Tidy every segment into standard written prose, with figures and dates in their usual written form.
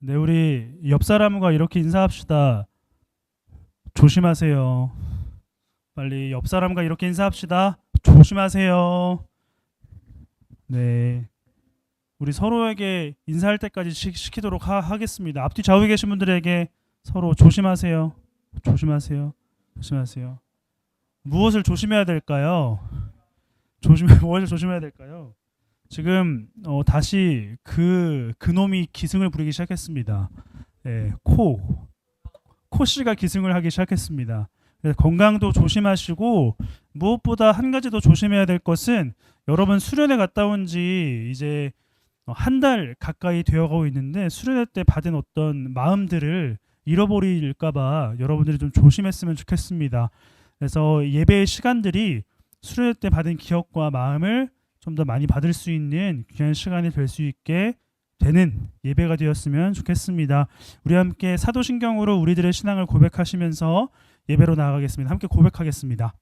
네, 우리 옆 사람과 이렇게 인사합시다. 조심하세요. 빨리 옆 사람과 이렇게 인사합시다. 조심하세요. 네, 우리 서로에게 인사할 때까지 시키도록 하겠습니다. 앞뒤 좌우에 계신 분들에게 서로 조심하세요. 조심하세요. 조심하세요. 무엇을 조심해야 될까요? 무엇을 조심해야 될까요? 지금 다시 그놈이 기승을 부리기 시작했습니다. 예, 코씨가 기승을 하기 시작했습니다. 건강도 조심하시고 무엇보다 한 가지 더 조심해야 될 것은 여러분 수련회 갔다 온 지 이제 한 달 가까이 되어가고 있는데 수련회 때 받은 어떤 마음들을 잃어버릴까봐 여러분들이 좀 조심했으면 좋겠습니다. 그래서 예배의 시간들이 수련회 때 받은 기억과 마음을 좀 더 많이 받을 수 있는 귀한 시간이 될 수 있게 되는 예배가 되었으면 좋겠습니다. 우리 함께 사도신경으로 우리들의 신앙을 고백하시면서 예배로 나아가겠습니다. 함께 고백하겠습니다.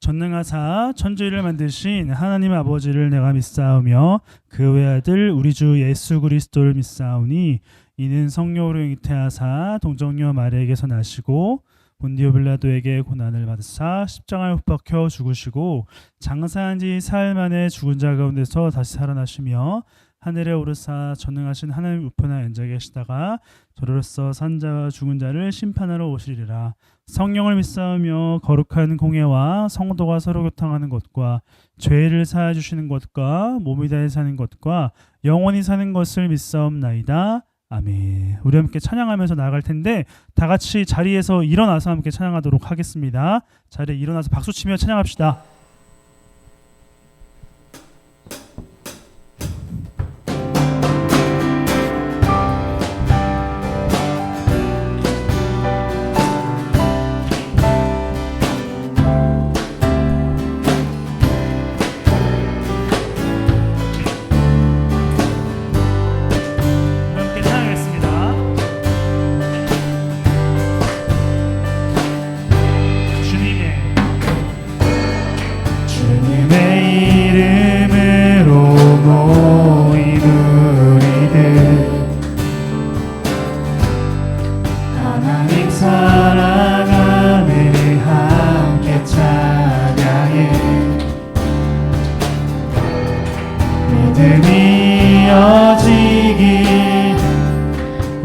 전능하사 천지를 만드신 하나님 아버지를 내가 믿사오며 그 외아들 우리 주 예수 그리스도를 믿사오니 이는 성령으로 잉태하사 동정녀 마리아에게서 나시고 본디오 빌라도에게 고난을 받으사 십자가에 못 박혀 죽으시고 장사한 지 사흘 만에 죽은 자 가운데서 다시 살아나시며 하늘에 오르사 전능하신 하나님 우편에 앉아 계시다가 저로서 산 자와 죽은 자를 심판하러 오시리라. 성령을 믿사오며 거룩한 공예와 성도가 서로 교통하는 것과 죄를 사하여 주시는 것과 몸이 다해 사는 것과 영원히 사는 것을 믿사옵나이다. 아멘. 우리 함께 찬양하면서 나아갈 텐데 다 같이 자리에서 일어나서 함께 찬양하도록 하겠습니다. 자리에 일어나서 박수치며 찬양합시다.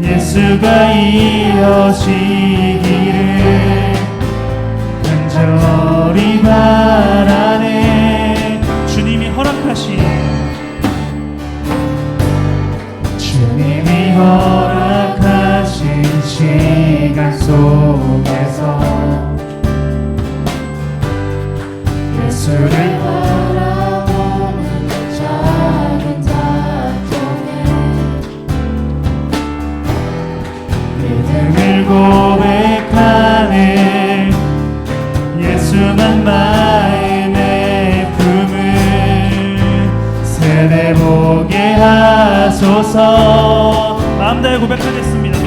예수가 이어지기를 간절히 바라네. 주님이 허락하신 시간 속에서 예수를 바라보는 작은 작정에 믿음을 고백하네. 예수만 마음에 품을 세대보게 하소서. 마음 다해 고백하겠습니다.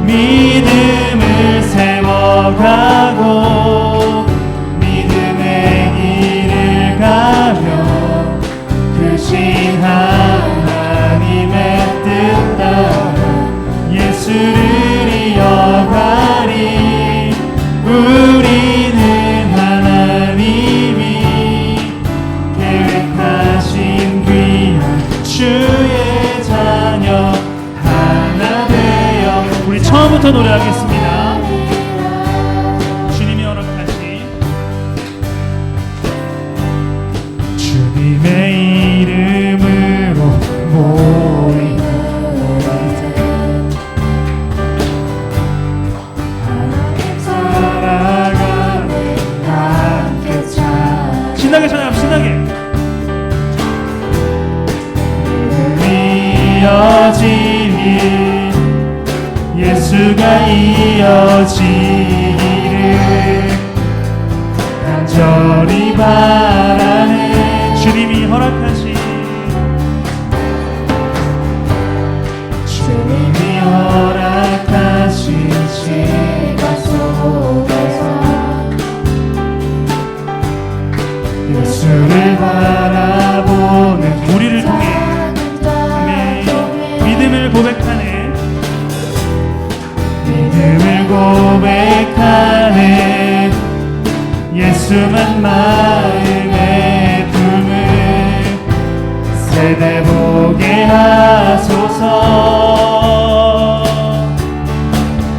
믿음을 세워가고 믿음의 길을 가며 크신 하나님의 뜻 따라 예수를 이어가리. 우리는 하나님이 계획하신 귀한 주의 자녀 우리 처음부터 노래하겠습니다. 주님이 허락하신 주님의 이름으로 모이는 하나님 살아가네. 함께 찬양. 신나게 찬양합시다. 신나게. 이어지니 예수가 이어지기를 간절히 바라네. 주님이 허락하신 시간 속에서 예수를 바라보는 우리를 통해 믿음을 믿음을 고백하네. 믿음을 고백하네. 예수만 마음의 품을 세대 보게 하소서.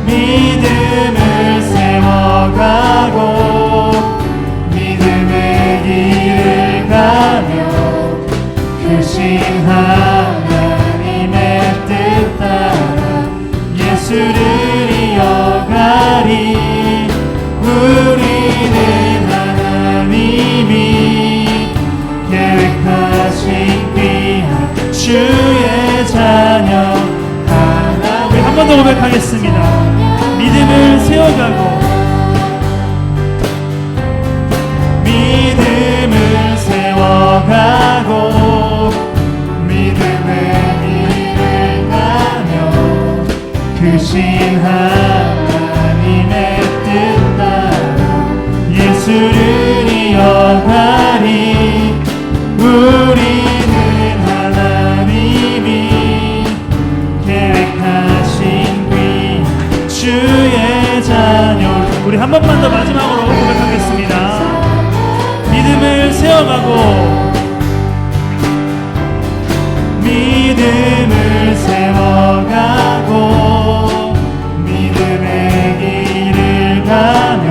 믿음을 세워가고 믿음의 길을 가며 크신 하나님의 뜻 따라 예수를 이어가리. 우리는 하나님이 계획하신 귀한 주의 자녀. 우리 한 번 더 고백하겠습니다. 믿음을 세워가고 믿음을 세워가고 믿음의 길을 가며 크신 하나님의 뜻 따라 예수를 이어가리. 우리는 하나님이 계획하신 귀한 주의 자녀. 우리 한 번만 더 마지막으로 고백하겠습니다. 믿음을 세워가고 믿음을 세워가고 믿음의 길을 가며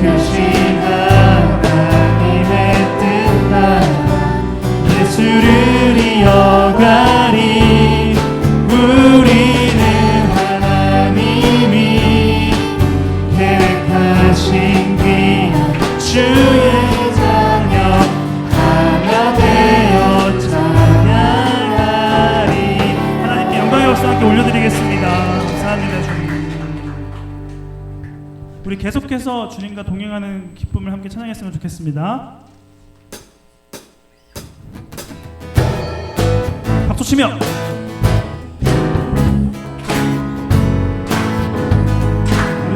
크신 하나님의 뜻 따라 예수를 이어가리. 우리는 하나님이 계획하신 귀한 주의 자녀 하나 되어 찬양하리. 하나님께 영광의 박수 함께 올려드리겠습니다. 감사합니다, 주님. 우리 계속해서 주님과 동행하는 기쁨을 함께 찬양했으면 좋겠습니다. 박수 치며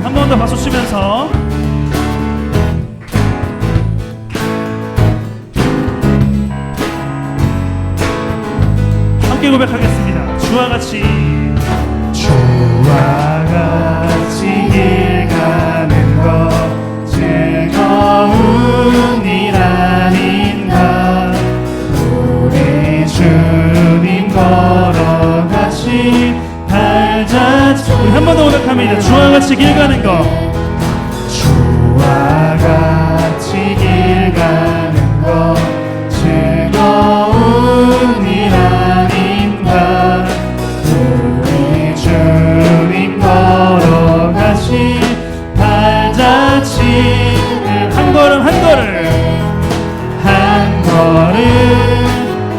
한 번 더 박수 치면서 함께 고백하겠습니다. 주와 같이 길 가는 것 즐거운 일 아닌가. 우리 주님 걸어가시 발자취. 우리 한 번 더 고백합니다. 주와 같이 길 가는 것 주와 같이 길 가는 것 즐거운 일 아닌가. 우리 주님 걸어가시 발자취를 한 걸음 한 걸음 한 걸음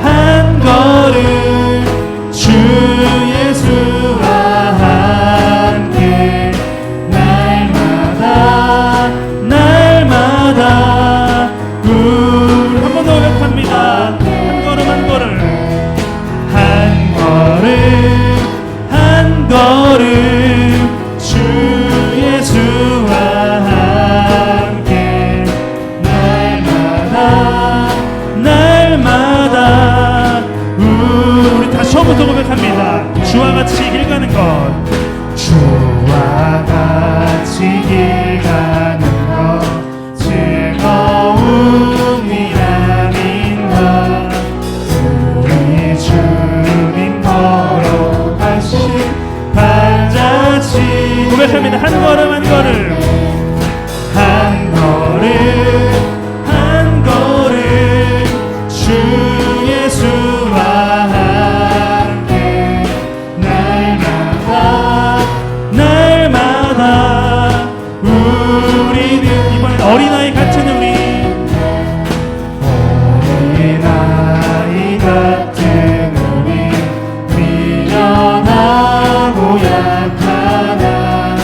한 걸음 주 예수와 함께 날마다 날마다 우리 한 번 더 고백합니다. 한 걸음 한 걸음 한 걸음 한 걸음 주 예수와 함께 날마다 날마다 우리 다시 처음부터 고백합니다. 주와 같이 길 가는 것 주와 같이 길 가는 것 즐거운 일 아닌가. 우리 주님 걸어가신 발자취 고백합니다. 한 걸음 한 걸음 한 걸음 한 걸음 주 예수와 함께 날마다 날마다 우리는 이번엔 어린아이 같은 우리 어린아이 같은 우리 미련하고 약하나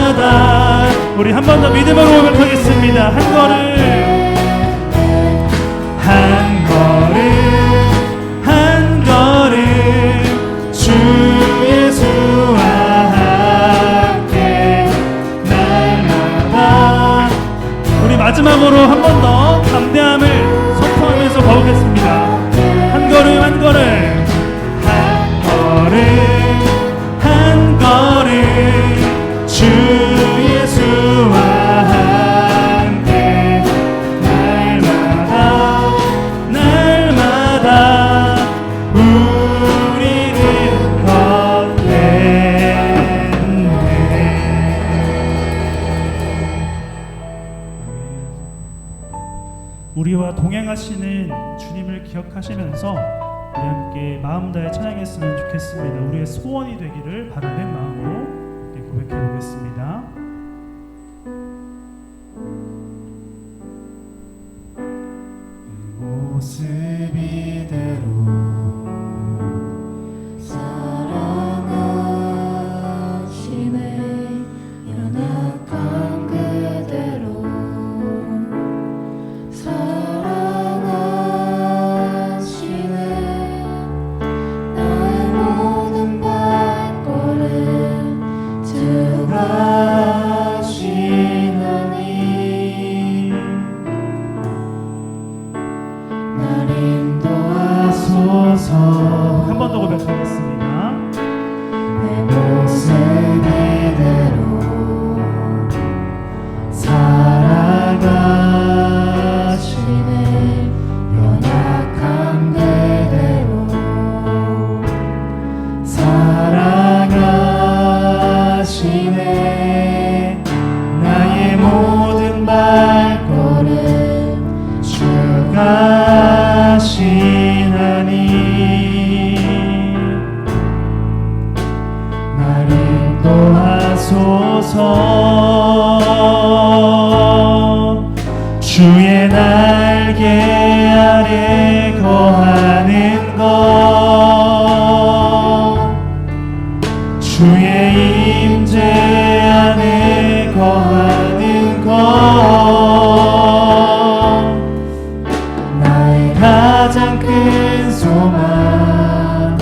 날마다 우리 한 번 더 믿음으로 고백하겠습니다. 한 걸음 한 걸음 한 걸음 주 예수와 함께 날마다 우리 마지막으로 한 번 더 담대함을 선포하면서 가보겠습니다. 한 걸음 한 걸음 한 걸음 한 걸음 주 예수와 함께 날마다 날마다 우리는 걷겠네. 우리와 동행하시는 주님을 기억하시면서 우리 함께 마음 다해 찬양했으면 좋겠습니다. 우리의 소원이 되기를 바라는 마음으로 고백해 보겠습니다. 모습 이대로 사랑하시네 연약한 그대로 사랑하시네 나의 모든 발걸음 들어가시나니 날 인도하소서 한 번 더 고백하겠습니다. 내 모습 이대로 살아가시네 연약한 그대로 사랑하시네 나의 모든 발걸음 주가 하시나니 날 인도하소서 주의 날개 아래 거하는 것 주의 임재 안에 거하는 것 나의 가장 큰 소망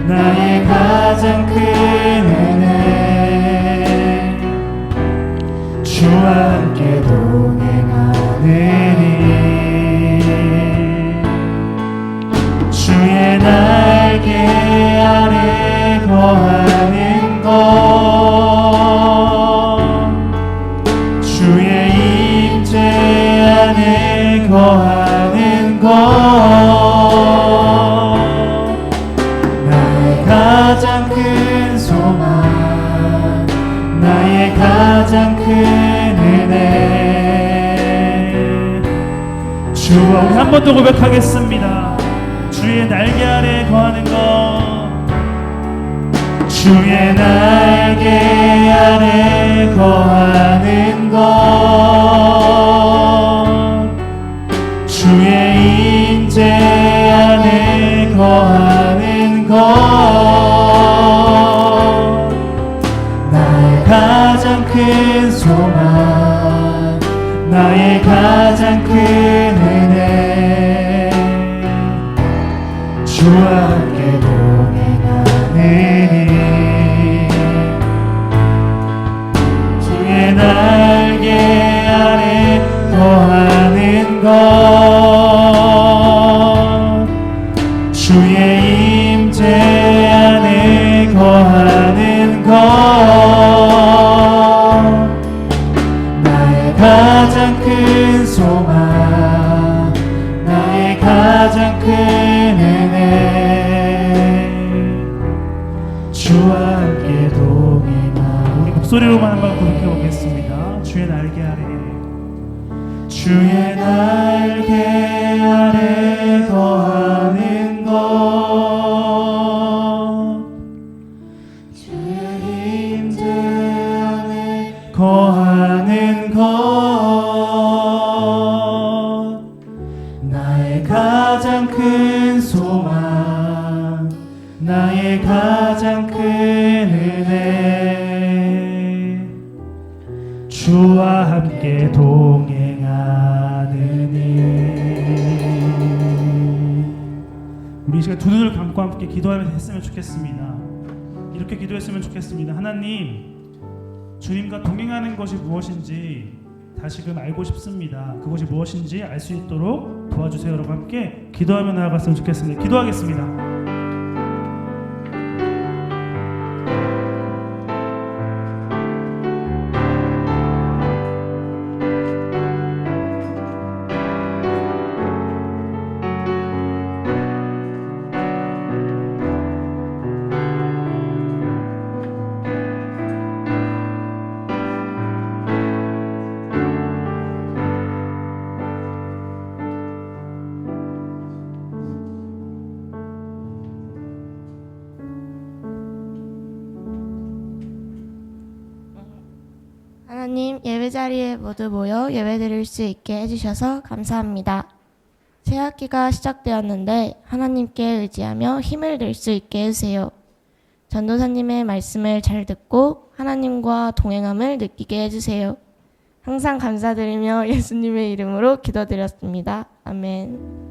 나의 가장 큰 은혜 주와 함께 동행하느니 주의 날개 아래 거하는 것 주의 임재 안에 거하는 것 나의 가장 큰 소망 나의 가장 큰 은혜 주와 우리 한 번 더 고백하겠습니다. 주의 날개 아래 거하는 것 주의 날개 아래 거하는 것 주의 임재 안에 거하는 것 나의 가장 큰 소망 나의 가장 큰 은혜 주와 함께 동행하느니 주의 날개 아래 거하는 것 주의 임재 안에 거하는 것 나의 가장 큰 소망 나의 가장 큰 은혜 주와 함께 동행하 우리 목소리로만 한번 고백해 보겠습니다. 주의 날개 아래 주의 날개 아래 거하는 것 주의 임재 안에 거하는 것 나의 가장 큰 소망 나의 가장 큰 은혜 주와 함께 동행하느니. 우리 이 시간 두 눈을 감고 함께 기도하면서 했으면 좋겠습니다. 이렇게 기도했으면 좋겠습니다. 하나님, 주님과 동행하는 것이 무엇인지 다시금 알고 싶습니다. 그것이 무엇인지 알 수 있도록 도와주세요. 여러분 함께 기도하며 나아갔으면 좋겠습니다. 기도하겠습니다. 하나님, 예배 자리에 모두 모여 예배 드릴 수 있게 해주셔서 감사합니다. 새 학기가 시작되었는데 하나님께 의지하며 힘을 낼 수 있게 해주세요. 전도사님의 말씀을 잘 듣고 하나님과 동행함을 느끼게 해주세요. 항상 감사드리며 예수님의 이름으로 기도드렸습니다. 아멘.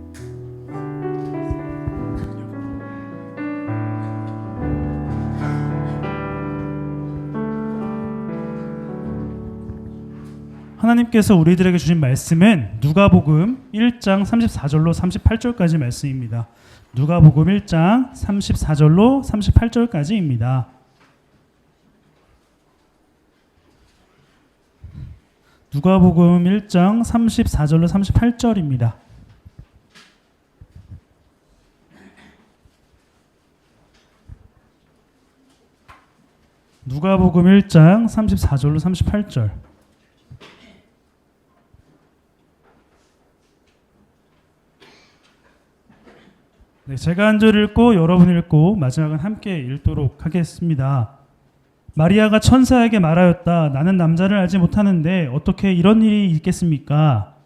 하나님께서 우리들에게 주신 말씀은 누가복음 1장 34절로 38절까지 말씀입니다. 누가복음 1장 34절로 38절까지입니다. 누가복음 1장 34절로 38절입니다. 누가복음 1장 34절로 38절. 네, 제가 한 절 읽고 여러분 읽고 마지막은 함께 읽도록 하겠습니다. 마리아가 천사에게 말하였다. 나는 남자를 알지 못하는데 어떻게 이런 일이 있겠습니까?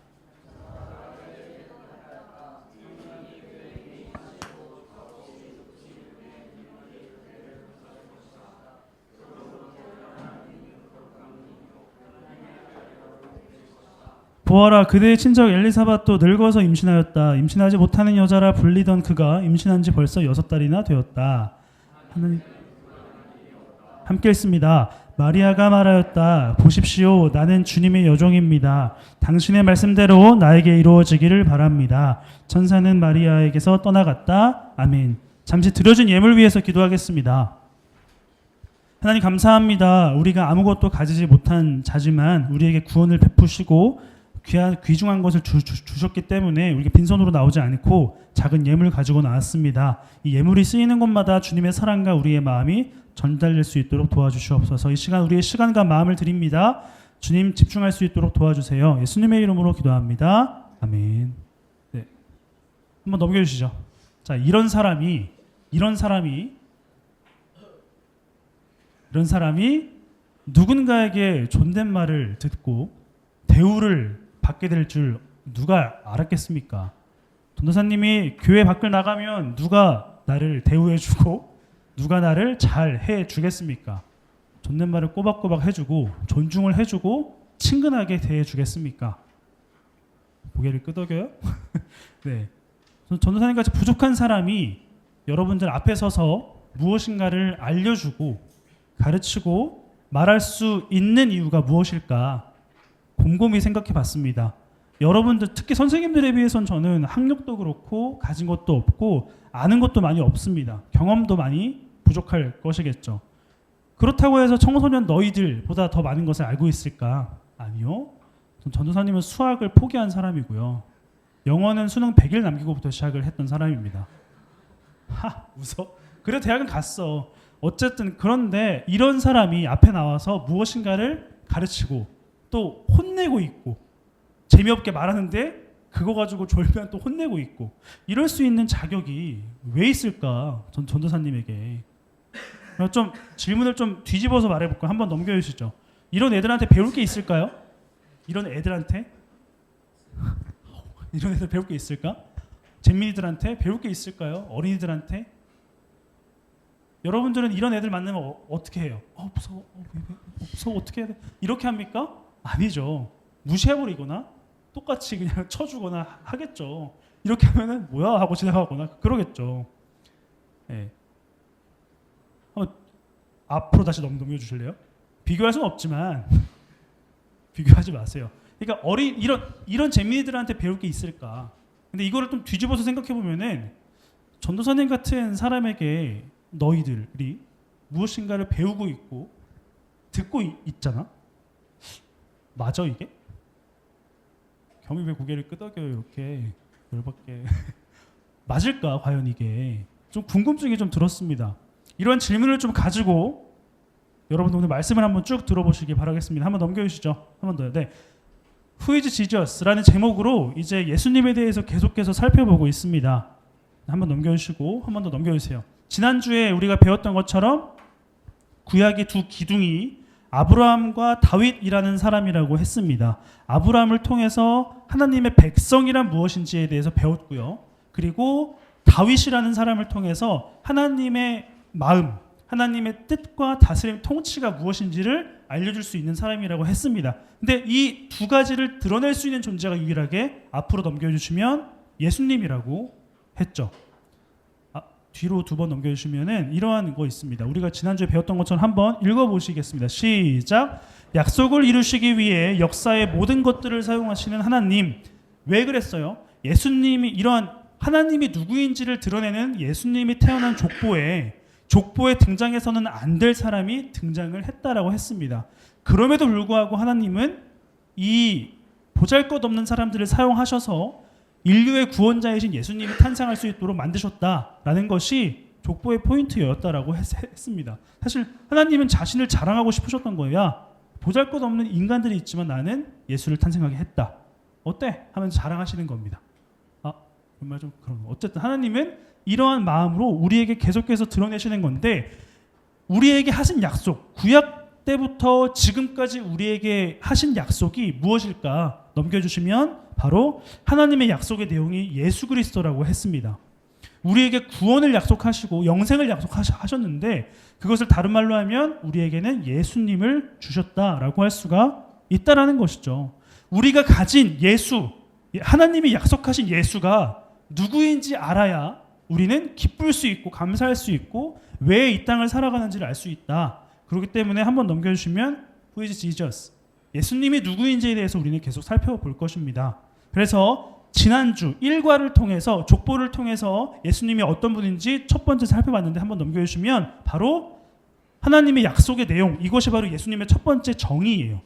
보아라, 그대의 친척 엘리사벳도 늙어서 임신하였다. 임신하지 못하는 여자라 불리던 그가 임신한 지 벌써 6달이나 되었다. 하나님 함께 읽습니다. 마리아가 말하였다. 보십시오, 나는 주님의 여종입니다. 당신의 말씀대로 나에게 이루어지기를 바랍니다. 천사는 마리아에게서 떠나갔다. 아멘. 잠시 드려진 예물 위해서 기도하겠습니다. 하나님 감사합니다. 우리가 아무것도 가지지 못한 자지만 우리에게 구원을 베푸시고 귀중한 것을 주셨기 때문에 우리가 빈손으로 나오지 않고 작은 예물 가지고 나왔습니다. 이 예물이 쓰이는 곳마다 주님의 사랑과 우리의 마음이 전달될 수 있도록 도와주시옵소서. 이 시간 우리의 시간과 마음을 드립니다. 주님 집중할 수 있도록 도와주세요. 예수님의 이름으로 기도합니다. 아멘. 네, 한번 넘겨주시죠. 자, 이런 사람이 누군가에게 존댓말을 듣고 대우를 받게 될 줄 누가 알았겠습니까? 전도사님이 교회 밖을 나가면 누가 나를 대우해주고 누가 나를 잘 해주겠습니까? 존댓말을 꼬박꼬박 해주고 존중을 해주고 친근하게 대해주겠습니까? 고개를 끄덕여요? 네, 전도사님 같이 부족한 사람이 여러분들 앞에 서서 무엇인가를 알려주고 가르치고 말할 수 있는 이유가 무엇일까? 곰곰이 생각해 봤습니다. 여러분들 특히 선생님들에 비해서는 저는 학력도 그렇고 가진 것도 없고 아는 것도 많이 없습니다. 경험도 많이 부족할 것이겠죠. 그렇다고 해서 청소년 너희들보다 더 많은 것을 알고 있을까? 아니요. 전도사님은 수학을 포기한 사람이고요. 영어는 수능 100일 남기고부터 시작을 했던 사람입니다. 웃어? 그래 대학은 갔어. 어쨌든 그런데 이런 사람이 앞에 나와서 무엇인가를 가르치고 또 혼내고 있고 재미없게 말하는데 그거 가지고 졸면 또 혼내고 있고 이럴 수 있는 자격이 왜 있을까? 전도사님에게 좀 질문을 좀 뒤집어서 말해볼까요? 한번 넘겨주시죠. 이런 애들한테 배울 게 있을까요? 이런 애들한테 배울 게 있을까? 잼민이들한테 배울 게 있을까요? 어린이들한테? 여러분들은 이런 애들 만나면 어떻게 해요? 무서워. 무서워. 어떻게 해야 돼? 이렇게 합니까? 아니죠. 무시해버리거나 똑같이 그냥 쳐주거나 하겠죠. 이렇게 하면은 뭐야 하고 지나가거나 그러겠죠. 예. 앞으로 다시 넘겨주실래요? 비교할 수는 없지만 비교하지 마세요. 그러니까 이런 재민이들한테 배울 게 있을까? 근데 이거를 좀 뒤집어서 생각해 보면은 전도사님 같은 사람에게 너희들이 무엇인가를 배우고 있고 듣고 있잖아. 맞아 이게? 겸이 왜 고개를 끄덕여요 이렇게 열받게. 맞을까 과연 이게? 좀 궁금증이 좀 들었습니다. 이런 질문을 좀 가지고 여러분 오늘 말씀을 한번 쭉 들어보시기 바라겠습니다. 한번 넘겨주시죠. 한 번 더요. 네. Who is Jesus라는 제목으로 이제 예수님에 대해서 계속해서 살펴보고 있습니다. 한번 넘겨주시고 한 번 더 넘겨주세요. 지난주에 우리가 배웠던 것처럼 구약의 두 기둥이 아브라함과 다윗이라는 사람이라고 했습니다. 아브라함을 통해서 하나님의 백성이란 무엇인지에 대해서 배웠고요. 그리고 다윗이라는 사람을 통해서 하나님의 마음, 하나님의 뜻과 다스림, 통치가 무엇인지를 알려줄 수 있는 사람이라고 했습니다. 근데 이 두 가지를 드러낼 수 있는 존재가 유일하게 앞으로 넘겨주시면 예수님이라고 했죠. 뒤로 두 번 넘겨주시면은 이러한 거 있습니다. 우리가 지난주에 배웠던 것처럼 한번 읽어보시겠습니다. 시작. 약속을 이루시기 위해 역사의 모든 것들을 사용하시는 하나님. 왜 그랬어요? 예수님이 이러한 하나님이 누구인지를 드러내는 예수님이 태어난 족보에 등장해서는 안 될 사람이 등장을 했다라고 했습니다. 그럼에도 불구하고 하나님은 이 보잘것없는 사람들을 사용하셔서 인류의 구원자이신 예수님이 탄생할 수 있도록 만드셨다라는 것이 족보의 포인트였다라고 했습니다. 사실 하나님은 자신을 자랑하고 싶으셨던 거예요. 야, 보잘것없는 인간들이 있지만 나는 예수를 탄생하게 했다. 어때? 하면서 자랑하시는 겁니다. 정말 좀 그런 거. 어쨌든 하나님은 이러한 마음으로 우리에게 계속해서 드러내시는 건데 우리에게 하신 약속, 구약 때부터 지금까지 우리에게 하신 약속이 무엇일까? 넘겨주시면 바로 하나님의 약속의 내용이 예수 그리스도라고 했습니다. 우리에게 구원을 약속하시고 영생을 약속하셨는데 그것을 다른 말로 하면 우리에게는 예수님을 주셨다라고 할 수가 있다라는 것이죠. 우리가 가진 예수, 하나님이 약속하신 예수가 누구인지 알아야 우리는 기쁠 수 있고 감사할 수 있고 왜 이 땅을 살아가는지를 알 수 있다. 그렇기 때문에 한번 넘겨주시면 Who is Jesus? 예수님이 누구인지에 대해서 우리는 계속 살펴볼 것입니다. 그래서 지난주 1과를 통해서 족보를 통해서 예수님이 어떤 분인지 첫 번째 살펴봤는데 한번 넘겨주시면 바로 하나님의 약속의 내용, 이것이 바로 예수님의 첫 번째 정의예요.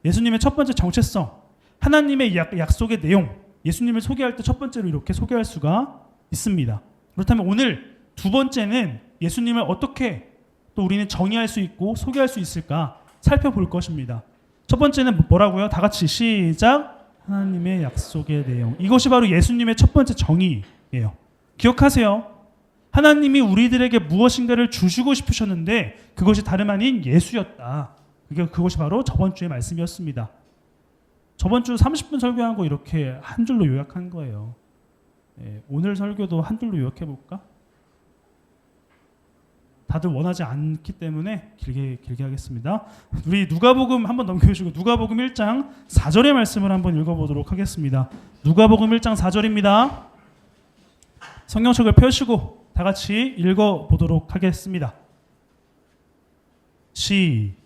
예수님의 첫 번째 정체성, 하나님의 약속의 내용, 예수님을 소개할 때 첫 번째로 이렇게 소개할 수가 있습니다. 그렇다면 오늘 두 번째는 예수님을 어떻게 또 우리는 정의할 수 있고 소개할 수 있을까 살펴볼 것입니다. 첫 번째는 뭐라고요? 다 같이 시작. 하나님의 약속의 내용. 이것이 바로 예수님의 첫 번째 정의예요. 기억하세요. 하나님이 우리들에게 무엇인가를 주시고 싶으셨는데 그것이 다름 아닌 예수였다. 그것이 바로 저번 주의 말씀이었습니다. 저번 주 30분 설교한 거 이렇게 한 줄로 요약한 거예요. 오늘 설교도 한 줄로 요약해 볼까? 다들 원하지 않기 때문에 길게 하겠습니다. 우리 누가복음 한번 넘겨주시고 누가복음 1장 4절의 말씀을 한번 읽어보도록 하겠습니다. 누가복음 1장 4절입니다. 성경책을 펴시고 다 같이 읽어보도록 하겠습니다. 시작.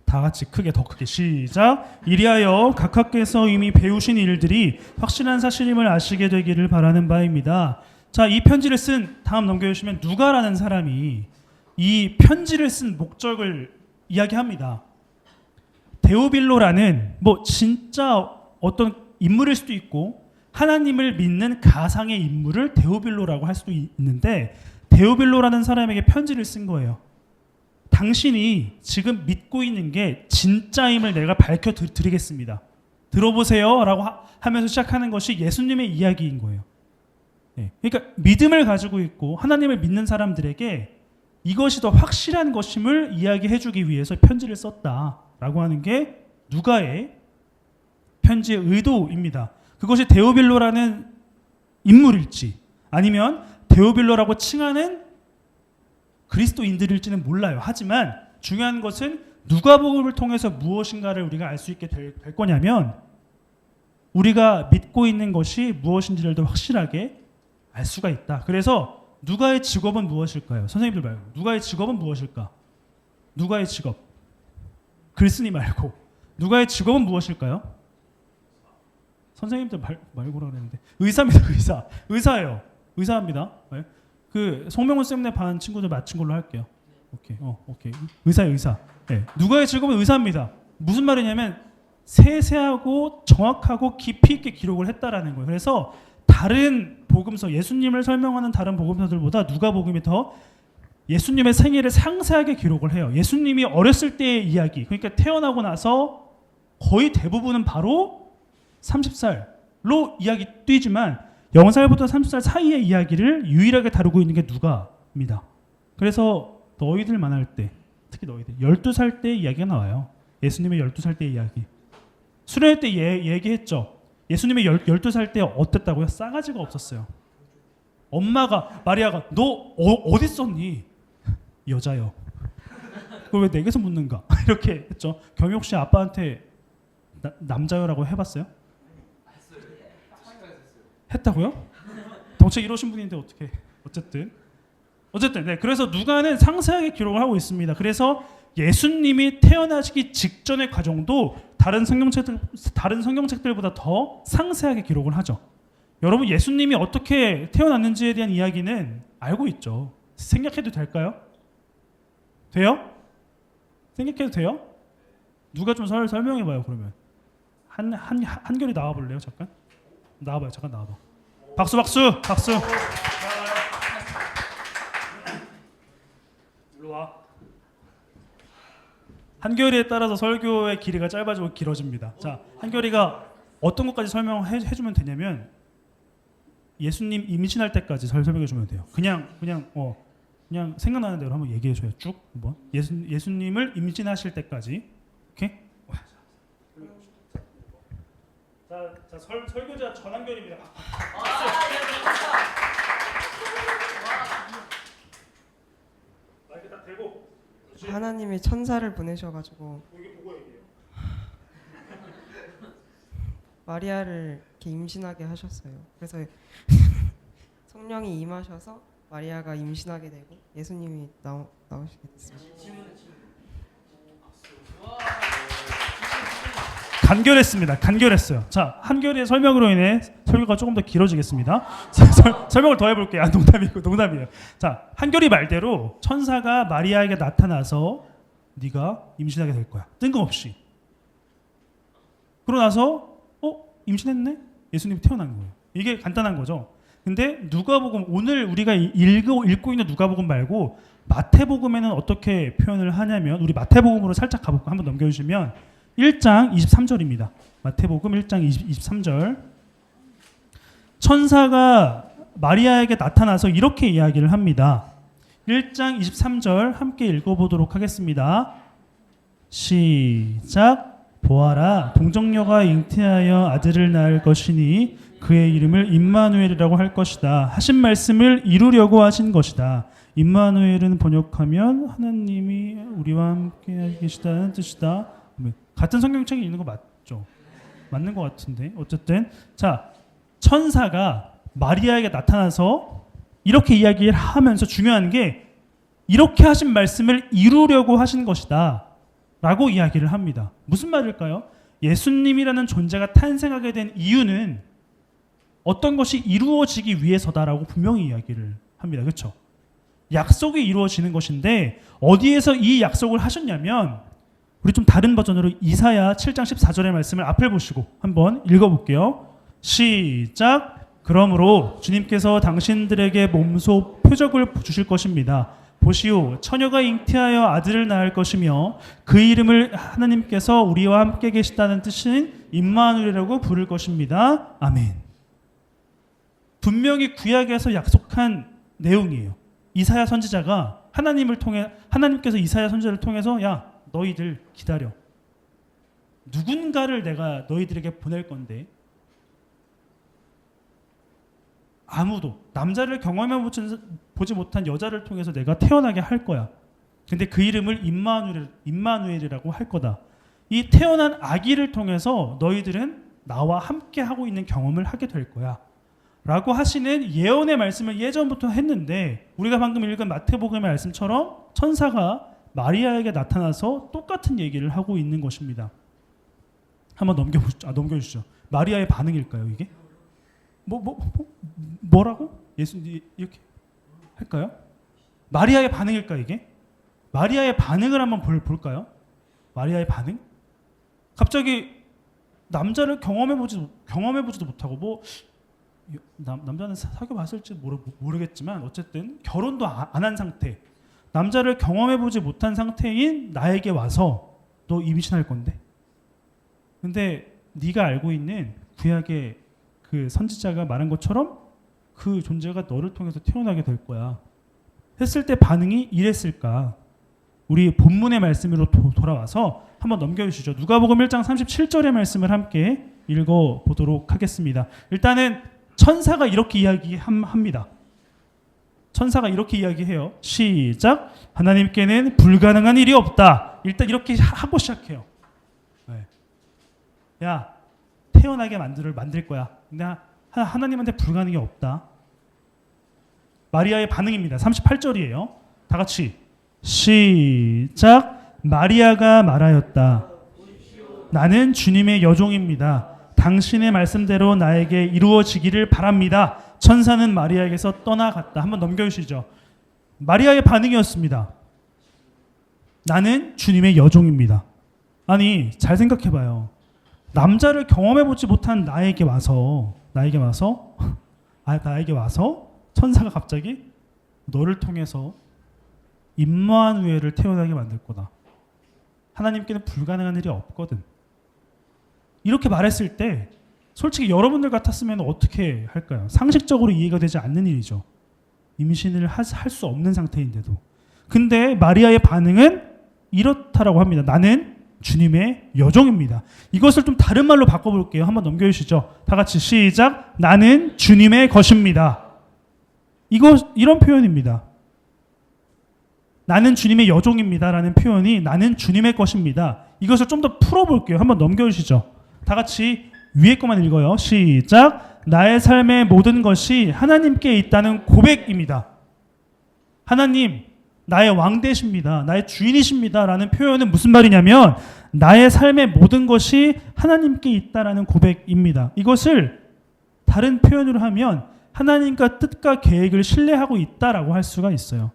다 같이 더 크게 시작. 이리하여 각하께서 이미 배우신 일들이 확실한 사실임을 아시게 되기를 바라는 바입니다. 자, 이 편지를 쓴 다음 넘겨주시면 누가라는 사람이 이 편지를 쓴 목적을 이야기합니다. 데오빌로라는 진짜 어떤 인물일 수도 있고 하나님을 믿는 가상의 인물을 데오빌로라고 할 수도 있는데 데오빌로라는 사람에게 편지를 쓴 거예요. 당신이 지금 믿고 있는 게 진짜임을 내가 밝혀드리겠습니다. 들어보세요 라고 하면서 시작하는 것이 예수님의 이야기인 거예요. 그러니까 믿음을 가지고 있고 하나님을 믿는 사람들에게 이것이 더 확실한 것임을 이야기해주기 위해서 편지를 썼다라고 하는 게 누가의 편지의 의도입니다. 그것이 데오빌로라는 인물일지 아니면 데오빌로라고 칭하는 그리스도인들일지는 몰라요. 하지만 중요한 것은 누가복음을 통해서 무엇인가를 우리가 알 수 있게 될 거냐면 우리가 믿고 있는 것이 무엇인지를 더 확실하게 알 수가 있다. 그래서 누가의 직업은 무엇일까요? 선생님들 말고 누가의 직업은 무엇일까? 누가의 직업 글쓴이 말고 누가의 직업은 무엇일까요? 선생님들 말고라 그랬는데 의사입니다. 의사예요. 의사입니다. 네. 그 송명훈 쌤네 반 친구들 맞힌 걸로 할게요. 오케이. 의사예요. 의사. 네. 누가의 직업은 의사입니다. 무슨 말이냐면 세세하고 정확하고 깊이 있게 기록을 했다라는 거예요. 그래서 다른 복음서, 예수님을 설명하는 다른 복음서들보다 누가복음이 더 예수님의 생애를 상세하게 기록을 해요. 예수님이 어렸을 때의 이야기, 그러니까 태어나고 나서 거의 대부분은 바로 30살로 이야기 뛰지만 0살부터 30살 사이의 이야기를 유일하게 다루고 있는 게 누가입니다. 그래서 너희들만 할 때, 특히 너희들 12살 때 이야기가 나와요. 예수님의 12살 때 이야기. 수련회 때 얘기했죠. 예수님의 12살 때 어땠다고요? 싸가지가 없었어요. 엄마가 마리아가 너 어디 있었니? 여자요. 그걸 왜 내게서 묻는가? 이렇게 했죠. 경희 혹시 아빠한테 남자요라고 해봤어요? 했다고요? 덩치 이러신 분인데 어떻게? 어쨌든 네. 그래서 누가는 상세하게 기록을 하고 있습니다. 그래서 예수님이 태어나시기 직전의 과정도 다른 성경책들보다 더 상세하게 기록을 하죠. 여러분 예수님이 어떻게 태어났는지에 대한 이야기는 알고 있죠. 생각해도 될까요? 돼요? 생각해도 돼요? 누가 좀 설명해봐요. 그러면 한결이 나와볼래요? 잠깐 나와봐요. 박수. 일로 와. 한결이에 따라서 설교의 길이가 짧아지고 길어집니다. 자, 한결이가 어떤 것까지 설명해주면 되냐면 예수님 임신할 때까지 설명해주면 돼요. 그냥 생각나는 대로 한번 얘기해줘요. 쭉 한번 예수님을 임신하실 때까지. 오케이? 자, 설교자 전한결입니다. 마이크 딱 대고. 하나님이 천사를 보내셔가지고 마리아를 이렇게 임신하게 하셨어요. 그래서 성령이 임하셔서 마리아가 임신하게 되고 예수님이 나오시게 됐습니다. 간결했어요. 자, 한결의 설명으로 인해 설교가 조금 더 길어지겠습니다. 설명을 더 해볼게요. 농담이에요. 자, 한결이 말대로 천사가 마리아에게 나타나서 네가 임신하게 될 거야. 뜬금없이. 그러고 나서 임신했네? 예수님이 태어난 거예요. 이게 간단한 거죠. 근데 누가복음, 오늘 우리가 읽고 있는 누가복음 말고 마태복음에는 어떻게 표현을 하냐면 우리 마태복음으로 살짝 가볼까? 한번 넘겨주시면 1장 23절입니다. 마태복음 1장 23절. 천사가 마리아에게 나타나서 이렇게 이야기를 합니다. 1장 23절 함께 읽어보도록 하겠습니다. 시작. 보아라, 동정녀가 잉태하여 아들을 낳을 것이니 그의 이름을 임마누엘이라고 할 것이다. 하신 말씀을 이루려고 하신 것이다. 임마누엘은 번역하면 하나님이 우리와 함께 계시다는 뜻이다. 같은 성경책에 있는 거 맞죠? 맞는 것 같은데 어쨌든 자, 천사가 마리아에게 나타나서 이렇게 이야기를 하면서 중요한 게 이렇게 하신 말씀을 이루려고 하신 것이다 라고 이야기를 합니다. 무슨 말일까요? 예수님이라는 존재가 탄생하게 된 이유는 어떤 것이 이루어지기 위해서다라고 분명히 이야기를 합니다. 그렇죠? 약속이 이루어지는 것인데 어디에서 이 약속을 하셨냐면 우리 좀 다른 버전으로 이사야 7장 14절의 말씀을 앞을 보시고 한번 읽어볼게요. 시작. 그러므로 주님께서 당신들에게 몸소 표적을 주실 것입니다. 보시오, 처녀가 잉태하여 아들을 낳을 것이며 그 이름을 하나님께서 우리와 함께 계시다는 뜻인 임마누엘이라고 부를 것입니다. 아멘. 분명히 구약에서 약속한 내용이에요. 이사야 선지자가 하나님께서 이사야 선지자를 통해서 야, 너희들 기다려. 누군가를 내가 너희들에게 보낼 건데 아무도 남자를 경험해 보지 못한 여자를 통해서 내가 태어나게 할 거야. 근데 그 이름을 임마누엘이라고 할 거다. 이 태어난 아기를 통해서 너희들은 나와 함께 하고 있는 경험을 하게 될 거야. 라고 하시는 예언의 말씀을 예전부터 했는데 우리가 방금 읽은 마태복음의 말씀처럼 천사가 마리아에게 나타나서 똑같은 얘기를 하고 있는 것입니다. 한번 넘겨주시죠. 마리아의 반응일까요, 이게? 뭐라고? 예수님 이렇게 할까요? 마리아의 반응일까 이게? 마리아의 반응을 한번 볼까요? 마리아의 반응? 갑자기 남자를 경험해보지도 못하고 남자는 사귀어봤을지 모르겠지만 어쨌든 결혼도 안 한 상태, 남자를 경험해보지 못한 상태인 나에게 와서 너 임신할 건데, 근데 네가 알고 있는 구약의 그 선지자가 말한 것처럼 그 존재가 너를 통해서 태어나게 될 거야 했을 때 반응이 이랬을까? 우리 본문의 말씀으로 돌아와서 한번 넘겨주시죠. 누가복음 1장 37절의 말씀을 함께 읽어보도록 하겠습니다. 일단은 천사가 이렇게 이야기합니다. 천사가 이렇게 이야기해요. 시작. 하나님께는 불가능한 일이 없다. 일단 이렇게 하고 시작해요. 네. 야, 태어나게 만들 거야. 근데 하나님한테 불가능이 없다. 마리아의 반응입니다. 38절이에요. 다 같이 시작. 마리아가 말하였다. 나는 주님의 여종입니다. 당신의 말씀대로 나에게 이루어지기를 바랍니다. 천사는 마리아에게서 떠나갔다. 한번 넘겨주시죠. 마리아의 반응이었습니다. 나는 주님의 여종입니다. 아니, 잘 생각해봐요. 남자를 경험해보지 못한 나에게 와서 천사가 갑자기 너를 통해서 임마누엘을 태어나게 만들 거다. 하나님께는 불가능한 일이 없거든. 이렇게 말했을 때 솔직히 여러분들 같았으면 어떻게 할까요? 상식적으로 이해가 되지 않는 일이죠. 임신을 할 수 없는 상태인데도. 근데 마리아의 반응은 이렇다라고 합니다. 나는 주님의 여종입니다. 이것을 좀 다른 말로 바꿔볼게요. 한번 넘겨주시죠. 다 같이 시작. 나는 주님의 것입니다. 이런 표현입니다. 나는 주님의 여종입니다라는 표현이 나는 주님의 것입니다. 이것을 좀 더 풀어볼게요. 한번 넘겨주시죠. 다 같이 위에 것만 읽어요. 시작. 나의 삶의 모든 것이 하나님께 있다는 고백입니다. 하나님, 나의 왕 되십니다. 나의 주인이십니다. 라는 표현은 무슨 말이냐면 나의 삶의 모든 것이 하나님께 있다라는 고백입니다. 이것을 다른 표현으로 하면 하나님과 뜻과 계획을 신뢰하고 있다라고 할 수가 있어요.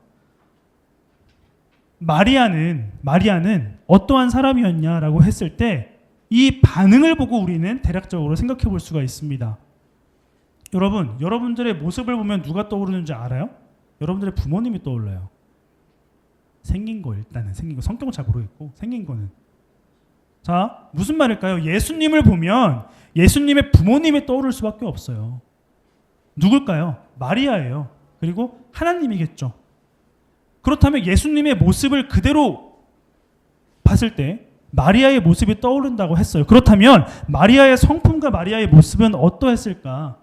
마리아는 어떠한 사람이었냐라고 했을 때 이 반응을 보고 우리는 대략적으로 생각해 볼 수가 있습니다. 여러분들의 모습을 보면 누가 떠오르는지 알아요? 여러분들의 부모님이 떠올라요. 생긴 거 성격은 잘 모르겠고 생긴 거는. 자, 무슨 말일까요? 예수님을 보면 예수님의 부모님이 떠오를 수밖에 없어요. 누굴까요? 마리아예요. 그리고 하나님이겠죠. 그렇다면 예수님의 모습을 그대로 봤을 때 마리아의 모습이 떠오른다고 했어요. 그렇다면 마리아의 성품과 마리아의 모습은 어떠했을까?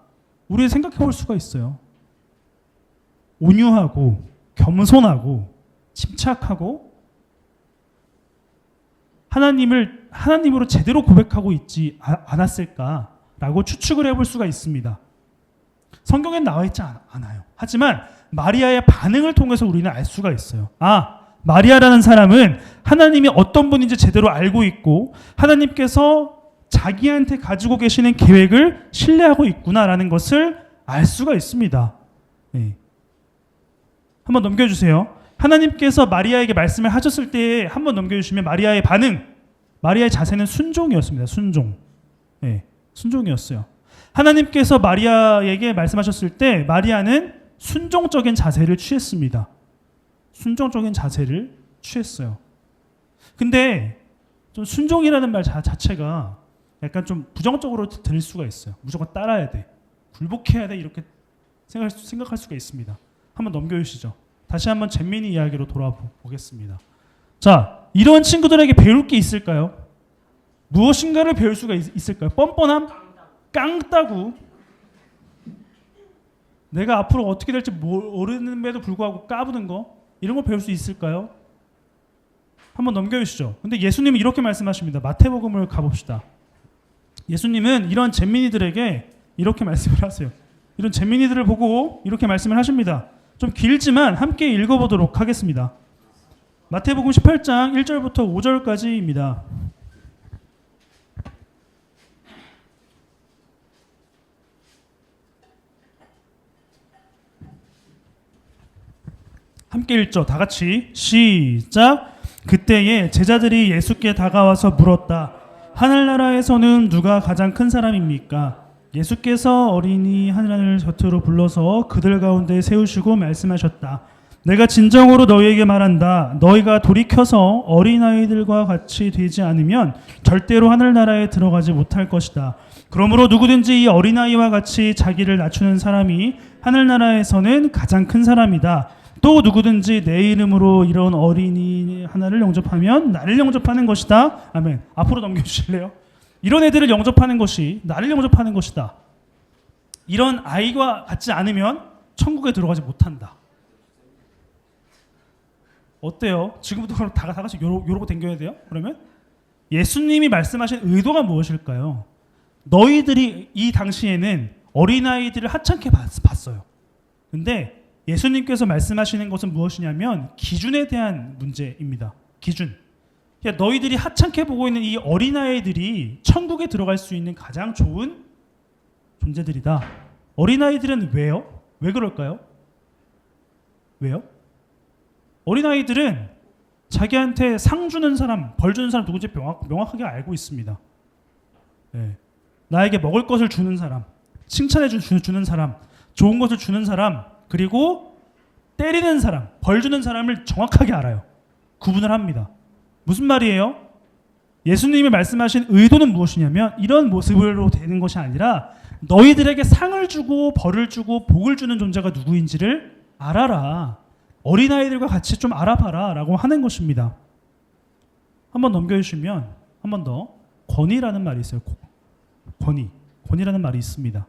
우리 생각해 볼 수가 있어요. 온유하고 겸손하고 침착하고 하나님으로 제대로 고백하고 있지 않았을까라고 추측을 해볼 수가 있습니다. 성경엔 나와 있지 않아요. 하지만 마리아의 반응을 통해서 우리는 알 수가 있어요. 마리아라는 사람은 하나님이 어떤 분인지 제대로 알고 있고 하나님께서 자기한테 가지고 계시는 계획을 신뢰하고 있구나라는 것을 알 수가 있습니다. 네. 한번 넘겨주세요. 하나님께서 마리아에게 말씀을 하셨을 때 한번 넘겨주시면 마리아의 반응, 마리아의 자세는 순종이었습니다. 순종이었어요. 하나님께서 마리아에게 말씀하셨을 때 마리아는 순종적인 자세를 취했습니다. 순종적인 자세를 취했어요. 근데 좀 순종이라는 말 자체가 약간 좀 부정적으로 들릴 수가 있어요. 무조건 따라야 돼, 굴복해야 돼, 이렇게 생각할 수가 있습니다. 한번 넘겨주시죠. 다시 한번 잼민이 이야기로 돌아보겠습니다. 자, 이런 친구들에게 배울 게 있을까요? 무엇인가를 배울 수가 있을까요? 뻔뻔함? 깡따구? 내가 앞으로 어떻게 될지 모르는데도 불구하고 까부는 거 이런 거 배울 수 있을까요? 한번 넘겨주시죠. 근데 예수님은 이렇게 말씀하십니다. 마태복음을 가봅시다. 예수님은 이런 잼민이들에게 이렇게 말씀을 하세요. 이런 잼민이들을 보고 이렇게 말씀을 하십니다. 좀 길지만 함께 읽어보도록 하겠습니다. 마태복음 18장 1절부터 5절까지입니다. 함께 읽죠. 다 같이 시작. 그때에 제자들이 예수께 다가와서 물었다. 하늘나라에서는 누가 가장 큰 사람입니까? 예수께서 어린이 하나를 곁으로 불러서 그들 가운데 세우시고 말씀하셨다. 내가 진정으로 너희에게 말한다. 너희가 돌이켜서 어린아이들과 같이 되지 않으면 절대로 하늘나라에 들어가지 못할 것이다. 그러므로 누구든지 이 어린아이와 같이 자기를 낮추는 사람이 하늘나라에서는 가장 큰 사람이다. 또 누구든지 내 이름으로 이런 어린이 하나를 영접하면 나를 영접하는 것이다. 아멘. 앞으로 넘겨주실래요? 이런 애들을 영접하는 것이 나를 영접하는 것이다. 이런 아이와 같지 않으면 천국에 들어가지 못한다. 어때요? 지금부터 그럼 다 같이 요러고 댕겨야 돼요? 그러면 예수님이 말씀하신 의도가 무엇일까요? 너희들이 이 당시에는 어린아이들을 하찮게 봤어요. 근데 예수님께서 말씀하시는 것은 무엇이냐면 기준에 대한 문제입니다. 기준. 그러니까 너희들이 하찮게 보고 있는 이 어린아이들이 천국에 들어갈 수 있는 가장 좋은 존재들이다. 어린아이들은 왜요? 왜 그럴까요? 왜요? 어린아이들은 자기한테 상 주는 사람, 벌 주는 사람 누군지 명확하게 알고 있습니다. 네. 나에게 먹을 것을 주는 사람, 칭찬해 주는 사람, 좋은 것을 주는 사람, 그리고 때리는 사람, 벌 주는 사람을 정확하게 알아요. 구분을 합니다. 무슨 말이에요? 예수님이 말씀하신 의도는 무엇이냐면 이런 모습으로 되는 것이 아니라 너희들에게 상을 주고 벌을 주고 복을 주는 존재가 누구인지를 알아라. 어린아이들과 같이 좀 알아봐라 라고 하는 것입니다. 한번 넘겨주시면 한 번 더 권위라는 말이 있어요. 권위라는 말이 있습니다.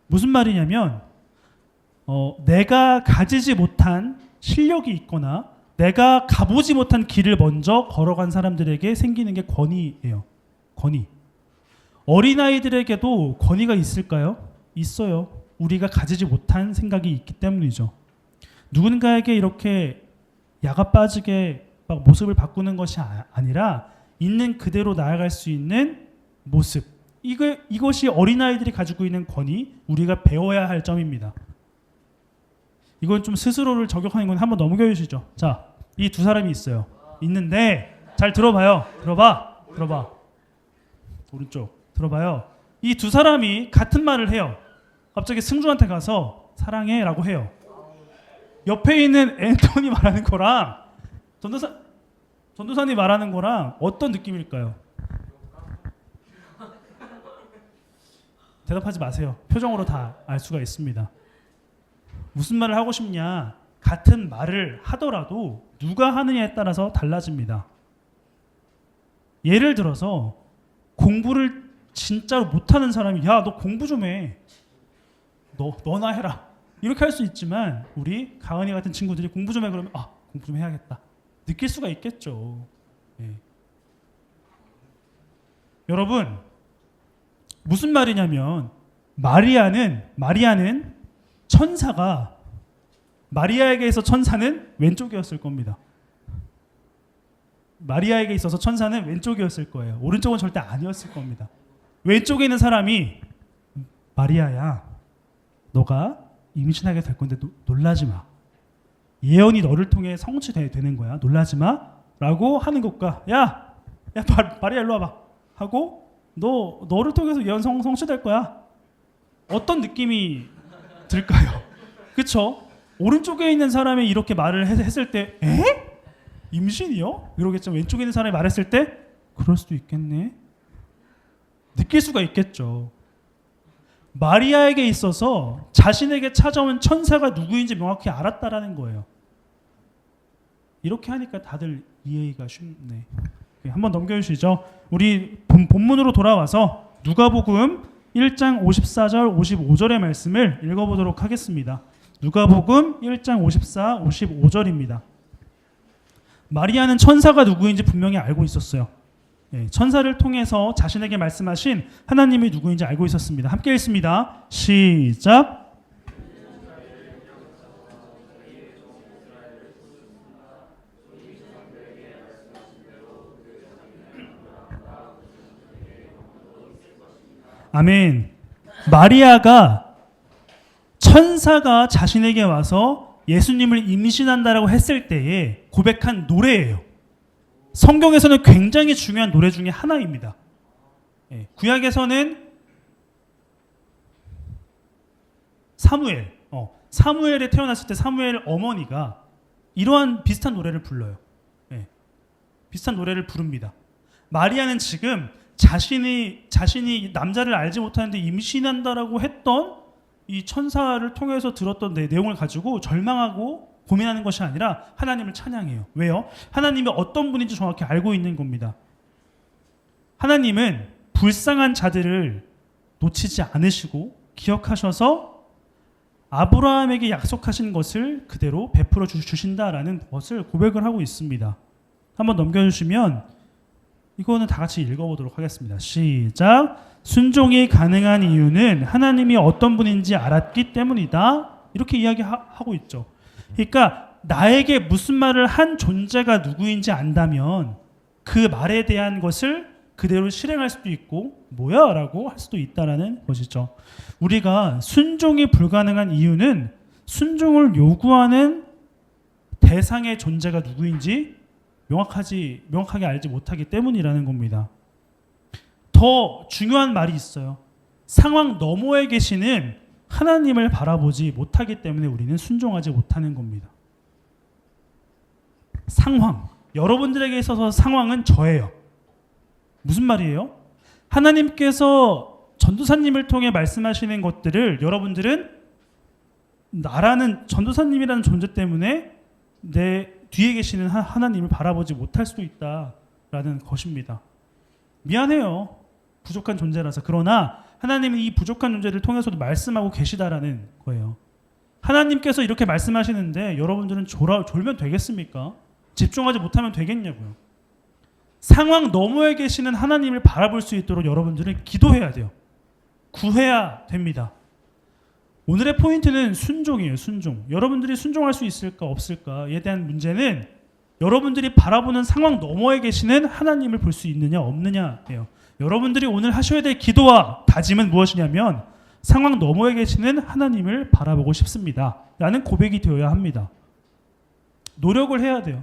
무슨 말이냐면 내가 가지지 못한 실력이 있거나 내가 가보지 못한 길을 먼저 걸어간 사람들에게 생기는 게 권위예요. 권위. 어린아이들에게도 권위가 있을까요? 있어요. 우리가 가지지 못한 생각이 있기 때문이죠. 누군가에게 이렇게 야가 빠지게 막 모습을 바꾸는 것이 아니라 있는 그대로 나아갈 수 있는 모습. 이것이 어린아이들이 가지고 있는 권위, 우리가 배워야 할 점입니다. 이건 좀 스스로를 저격하는 건 한번 넘겨주시죠. 자, 이 두 사람이 있어요. 있는데 잘 들어봐요. 들어봐. 오른쪽 들어봐요. 이 두 사람이 같은 말을 해요. 갑자기 승주한테 가서 사랑해 라고 해요. 옆에 있는 앤토니 말하는 거랑 전도사님 말하는 거랑 어떤 느낌일까요? 대답하지 마세요. 표정으로 다 알 수가 있습니다. 무슨 말을 하고 싶냐? 같은 말을 하더라도 누가 하느냐에 따라서 달라집니다. 예를 들어서 공부를 진짜로 못하는 사람이 야, 너 공부 좀 해. 너나 해라. 이렇게 할 수 있지만 우리 가은이 같은 친구들이 공부 좀 해 그러면 공부 좀 해야겠다. 느낄 수가 있겠죠. 예. 여러분 무슨 말이냐면 마리아는 천사가 마리아에게 있어 천사는 왼쪽이었을 겁니다. 마리아에게 있어서 천사는 왼쪽이었을 거예요. 오른쪽은 절대 아니었을 겁니다. 왼쪽에 있는 사람이 마리아야, 너가 임신하게 될 건데 놀라지 마. 예언이 너를 통해 성취되는 거야. 놀라지 마. 라고 하는 것과 야 마리아 일로 와봐 하고 너를 통해서 예언 성취될 거야. 어떤 느낌이 들까요? 그쵸? 오른쪽에 있는 사람이 이렇게 말을 했을 때 에? 임신이요? 이러겠죠. 왼쪽에 있는 사람이 말했을 때 그럴 수도 있겠네. 느낄 수가 있겠죠. 마리아에게 있어서 자신에게 찾아온 천사가 누구인지 명확히 알았다라는 거예요. 이렇게 하니까 다들 이해가 쉽네. 한번 넘겨주시죠. 우리 본문으로 돌아와서 누가복음 1장 54절 55절의 말씀을 읽어보도록 하겠습니다. 누가복음 1장 54, 55절입니다. 마리아는 천사가 누구인지 분명히 알고 있었어요. 천사를 통해서 자신에게 말씀하신 하나님이 누구인지 알고 있었습니다. 함께 읽습니다. 시작. 아멘. 마리아가 천사가 자신에게 와서 예수님을 임신한다라고 했을 때에 고백한 노래예요. 성경에서는 굉장히 중요한 노래 중에 하나입니다. 구약에서는 사무엘에 태어났을 때 사무엘 어머니가 이러한 비슷한 노래를 불러요. 비슷한 노래를 부릅니다. 마리아는 지금 자신이 남자를 알지 못하는데 임신한다라고 했던 이 천사를 통해서 들었던 내용을 가지고 절망하고 고민하는 것이 아니라 하나님을 찬양해요. 왜요? 하나님이 어떤 분인지 정확히 알고 있는 겁니다. 하나님은 불쌍한 자들을 놓치지 않으시고 기억하셔서 아브라함에게 약속하신 것을 그대로 베풀어 주신다라는 것을 고백을 하고 있습니다. 한번 넘겨주시면 이거는 다 같이 읽어보도록 하겠습니다. 시작. 순종이 가능한 이유는 하나님이 어떤 분인지 알았기 때문이다. 이렇게 이야기하고 있죠. 그러니까 나에게 무슨 말을 한 존재가 누구인지 안다면 그 말에 대한 것을 그대로 실행할 수도 있고 뭐야? 라고 할 수도 있다는 것이죠. 우리가 순종이 불가능한 이유는 순종을 요구하는 대상의 존재가 누구인지 명확하게 알지 못하기 때문이라는 겁니다. 더 중요한 말이 있어요. 상황 너머에 계시는 하나님을 바라보지 못하기 때문에 우리는 순종하지 못하는 겁니다. 상황, 여러분들에게 있어서 상황은 저예요. 무슨 말이에요? 하나님께서 전도사님을 통해 말씀하시는 것들을 여러분들은 나라는 전도사님이라는 존재 때문에 내 뒤에 계시는 하나님을 바라보지 못할 수도 있다라는 것입니다. 미안해요. 부족한 존재라서. 그러나 하나님은 이 부족한 존재를 통해서도 말씀하고 계시다라는 거예요. 하나님께서 이렇게 말씀하시는데 여러분들은 졸면 되겠습니까? 집중하지 못하면 되겠냐고요. 상황 너머에 계시는 하나님을 바라볼 수 있도록 여러분들은 기도해야 돼요. 구해야 됩니다. 오늘의 포인트는 순종이에요. 순종. 여러분들이 순종할 수 있을까 없을까에 대한 문제는 여러분들이 바라보는 상황 너머에 계시는 하나님을 볼 수 있느냐 없느냐예요. 여러분들이 오늘 하셔야 될 기도와 다짐은 무엇이냐면 상황 너머에 계시는 하나님을 바라보고 싶습니다. 라는 고백이 되어야 합니다. 노력을 해야 돼요.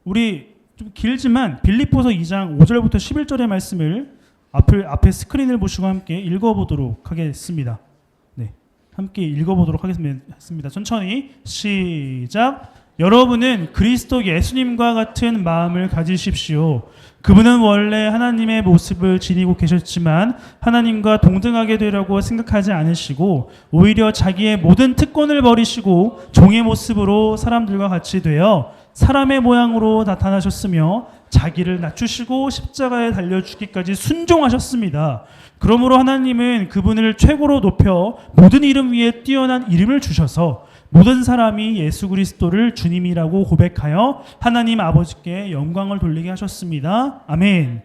우리 좀 길지만 빌립보서 2장 5절부터 11절의 말씀을 앞에 스크린을 보시고 함께 읽어보도록 하겠습니다. 함께 읽어보도록 하겠습니다. 천천히 시작. 여러분은 그리스도 예수님과 같은 마음을 가지십시오. 그분은 원래 하나님의 모습을 지니고 계셨지만 하나님과 동등하게 되려고 생각하지 않으시고 오히려 자기의 모든 특권을 버리시고 종의 모습으로 사람들과 같이 되어 사람의 모양으로 나타나셨으며 자기를 낮추시고 십자가에 달려 죽기까지 순종하셨습니다. 그러므로 하나님은 그분을 최고로 높여 모든 이름 위에 뛰어난 이름을 주셔서 모든 사람이 예수 그리스도를 주님이라고 고백하여 하나님 아버지께 영광을 돌리게 하셨습니다. 아멘.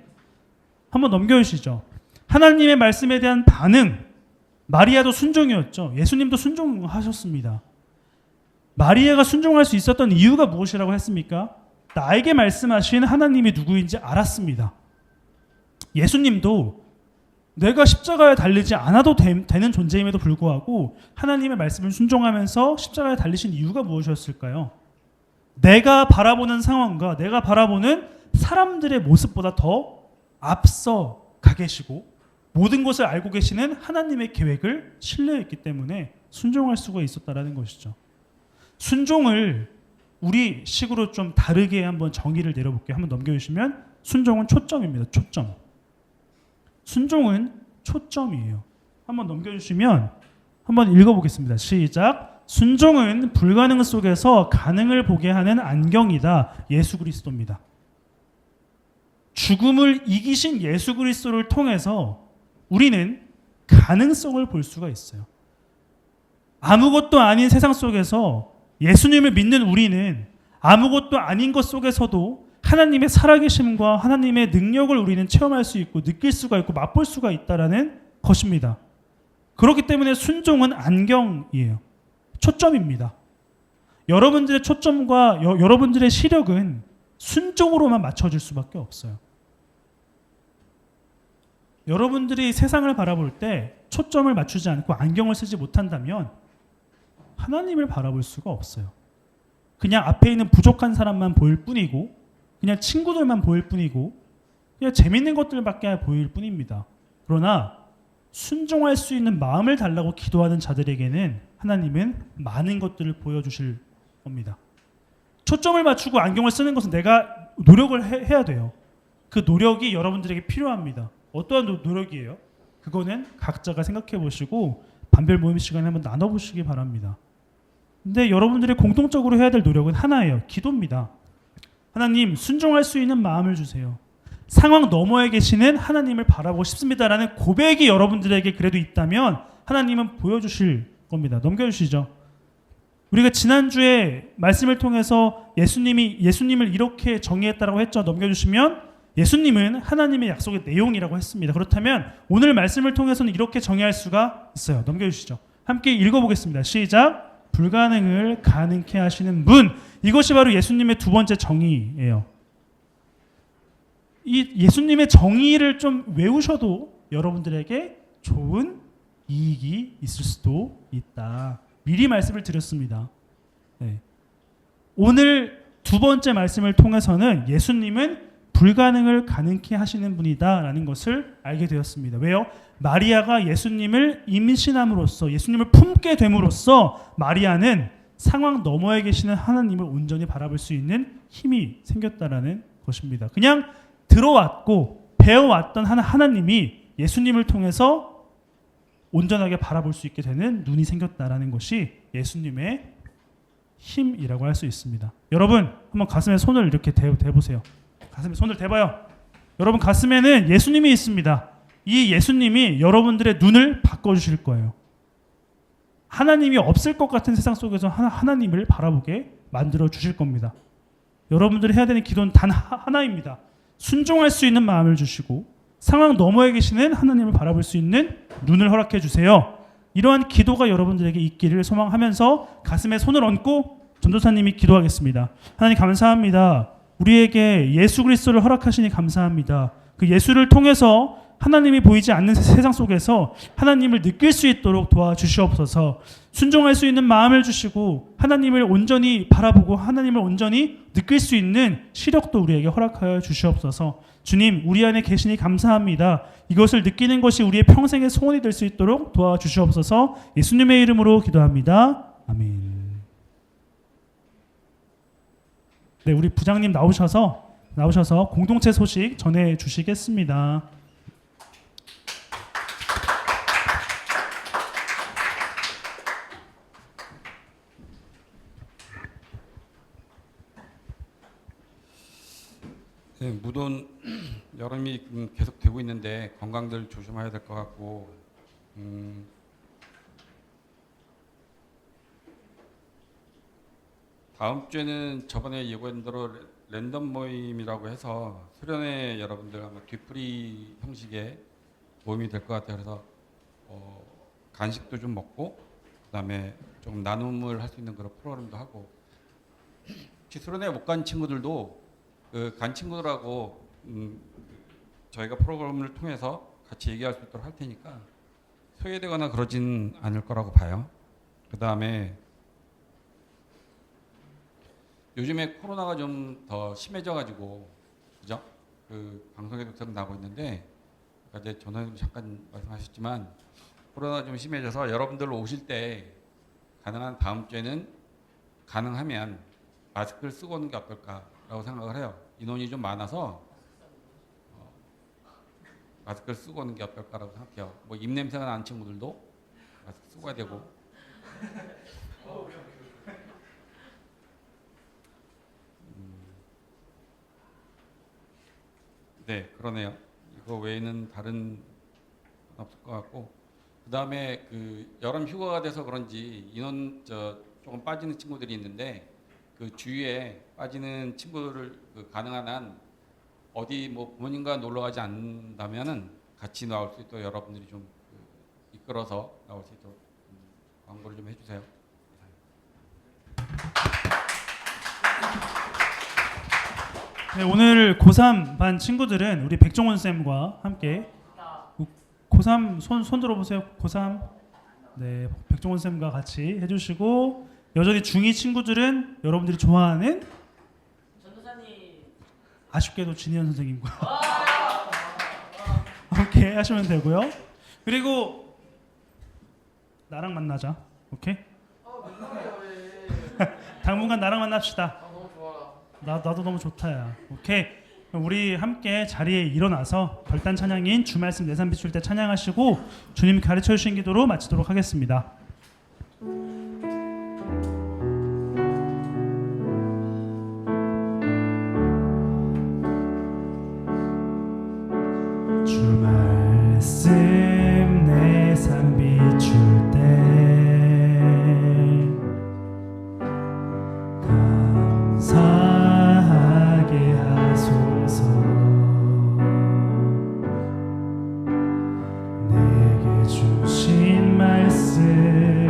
한번 넘겨주시죠. 하나님의 말씀에 대한 반응. 마리아도 순종이었죠. 예수님도 순종하셨습니다. 마리아가 순종할 수 있었던 이유가 무엇이라고 했습니까? 나에게 말씀하신 하나님이 누구인지 알았습니다. 예수님도 내가 십자가에 달리지 않아도 되는 존재임에도 불구하고 하나님의 말씀을 순종하면서 십자가에 달리신 이유가 무엇이었을까요? 내가 바라보는 상황과 내가 바라보는 사람들의 모습보다 더 앞서 가 계시고 모든 것을 알고 계시는 하나님의 계획을 신뢰했기 때문에 순종할 수가 있었다라는 것이죠. 순종을 우리 식으로 좀 다르게 한번 정의를 내려볼게요. 한번 넘겨주시면 순종은 초점입니다. 초점. 순종은 초점이에요. 한번 넘겨주시면 한번 읽어보겠습니다. 시작. 순종은 불가능 속에서 가능을 보게 하는 안경이다. 예수 그리스도입니다. 죽음을 이기신 예수 그리스도를 통해서 우리는 가능성을 볼 수가 있어요. 아무것도 아닌 세상 속에서 예수님을 믿는 우리는 아무것도 아닌 것 속에서도 하나님의 살아계심과 하나님의 능력을 우리는 체험할 수 있고 느낄 수가 있고 맛볼 수가 있다라는 것입니다. 그렇기 때문에 순종은 안경이에요. 초점입니다. 여러분들의 초점과 여러분들의 시력은 순종으로만 맞춰질 수밖에 없어요. 여러분들이 세상을 바라볼 때 초점을 맞추지 않고 안경을 쓰지 못한다면 하나님을 바라볼 수가 없어요. 그냥 앞에 있는 부족한 사람만 보일 뿐이고 그냥 친구들만 보일 뿐이고 그냥 재밌는 것들밖에 보일 뿐입니다. 그러나 순종할 수 있는 마음을 달라고 기도하는 자들에게는 하나님은 많은 것들을 보여주실 겁니다. 초점을 맞추고 안경을 쓰는 것은 내가 노력을 해야 돼요. 그 노력이 여러분들에게 필요합니다. 어떠한 노력이에요? 그거는 각자가 생각해 보시고 반별 모임 시간에 한번 나눠보시기 바랍니다. 근데 여러분들이 공통적으로 해야 될 노력은 하나예요. 기도입니다. 하나님, 순종할 수 있는 마음을 주세요. 상황 너머에 계시는 하나님을 바라보고 싶습니다라는 고백이 여러분들에게 그래도 있다면 하나님은 보여주실 겁니다. 넘겨주시죠. 우리가 지난주에 말씀을 통해서 예수님을 이렇게 정의했다라고 했죠. 넘겨주시면 예수님은 하나님의 약속의 내용이라고 했습니다. 그렇다면 오늘 말씀을 통해서는 이렇게 정의할 수가 있어요. 넘겨주시죠. 함께 읽어보겠습니다. 시작. 불가능을 가능케 하시는 분. 이것이 바로 예수님의 두 번째 정의예요. 이 예수님의 정의를 좀 외우셔도 여러분들에게 좋은 이익이 있을 수도 있다. 미리 말씀을 드렸습니다. 네. 오늘 두 번째 말씀을 통해서는 예수님은 불가능을 가능케 하시는 분이다라는 것을 알게 되었습니다. 왜요? 마리아가 예수님을 임신함으로써 예수님을 품게 됨으로써 마리아는 상황 너머에 계시는 하나님을 온전히 바라볼 수 있는 힘이 생겼다라는 것입니다. 그냥 들어왔고 배워왔던 하나님이 예수님을 통해서 온전하게 바라볼 수 있게 되는 눈이 생겼다라는 것이 예수님의 힘이라고 할 수 있습니다. 여러분 한번 가슴에 손을 이렇게 대보세요. 가슴에 손을 대봐요. 여러분 가슴에는 예수님이 있습니다. 이 예수님이 여러분들의 눈을 바꿔주실 거예요. 하나님이 없을 것 같은 세상 속에서 하나님을 바라보게 만들어 주실 겁니다. 여러분들이 해야 되는 기도는 단 하나입니다. 순종할 수 있는 마음을 주시고 상황 너머에 계시는 하나님을 바라볼 수 있는 눈을 허락해 주세요. 이러한 기도가 여러분들에게 있기를 소망하면서 가슴에 손을 얹고 전도사님이 기도하겠습니다. 하나님 감사합니다. 우리에게 예수 그리스도를 허락하시니 감사합니다. 그 예수를 통해서 하나님이 보이지 않는 세상 속에서 하나님을 느낄 수 있도록 도와주시옵소서. 순종할 수 있는 마음을 주시고 하나님을 온전히 바라보고 하나님을 온전히 느낄 수 있는 시력도 우리에게 허락하여 주시옵소서. 주님, 우리 안에 계시니 감사합니다. 이것을 느끼는 것이 우리의 평생의 소원이 될 수 있도록 도와주시옵소서. 예수님의 이름으로 기도합니다. 아멘. 네, 우리 부장님 나오셔서 공동체 소식 전해 주시겠습니다. 네, 무더운 여름이 계속 되고 있는데 건강들 조심해야 될 것 같고 다음 주에는 저번에 예고한 대로 랜덤 모임이라고 해서 수련회 여러분들 아마 뒤풀이 형식의 모임이 될 것 같아요. 그래서 간식도 좀 먹고 그다음에 좀 나눔을 할 수 있는 그런 프로그램도 하고 혹시 수련회 못 간 친구들도 간 친구들하고 저희가 프로그램을 통해서 같이 얘기할 수 있도록 할 테니까 소외되거나 그러진 않을 거라고 봐요. 그 다음에 요즘에 코로나가 좀 더 심해져가지고 그죠? 그 방송에도 계속 나오고 있는데 아까 이제 전화님 잠깐 말씀하셨지만 코로나가 좀 심해져서 여러분들 오실 때 가능한 다음 주에는 가능하면 마스크를 쓰고 오는 게 어떨까라고 생각을 해요. 인원이 좀 많아서 마스크를 쓰고 오는 게 어떨까라고 생각해요. 뭐 입냄새가 나는 친구들도 마스크 쓰고 와야 되고. 네, 그러네요. 이거 외에는 다른 없을 것 같고, 그 다음에 그 여름 휴가가 돼서 그런지 인원 조금 빠지는 친구들이 있는데, 그 주위에 빠지는 친구를 가능한 한 어디 뭐 부모님과 놀러 가지 않는다면은 같이 나올 수 있도록 여러분들이 좀 이끌어서 나올 수 있도록 광고를 좀 해주세요. 네, 오늘 고3 반 친구들은 우리 백종원 쌤과 함께 고3 손 들어보세요. 고3 네, 백종원 쌤과 같이 해주시고, 여전히 중2 친구들은 여러분들이 좋아하는 아쉽게도 진희연 선생님과 함께 하시면 되고요. 그리고 나랑 만나자. 오케이? 당분간 나랑 만납시다. 나도 너무 좋다 야. 오케이. 우리 함께 자리에 일어나서 결단 찬양인 주말씀 내산 비출 때 찬양하시고 주님 가르쳐 주신 기도로 마치도록 하겠습니다. 주 말씀 내산 비출 때 감사하게 하소서. 내게 주신 말씀을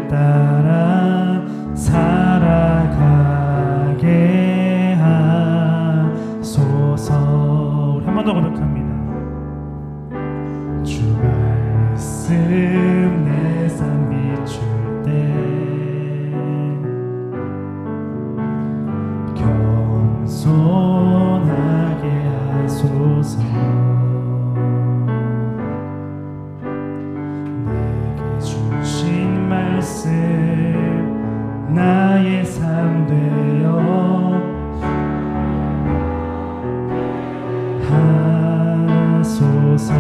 따라 살아가게 하소서. 우리 한 번 더 고백합니다. 주 말씀 내산 비출 때 겸손하게 하소서. 내게 주신 말씀 나의 삶 되어 하소서.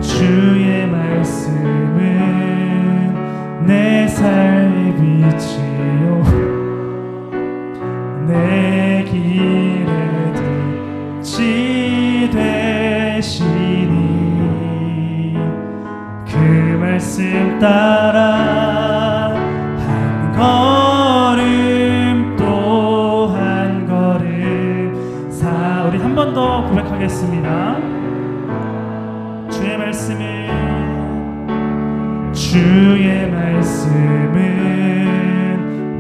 주의 말씀은 내 삶의 빛이요 내 길에 빛이 되시니 그 말씀 따라 한 걸음 또 한 걸음 우리 한 번 더 고백하겠습니다. 주의 말씀은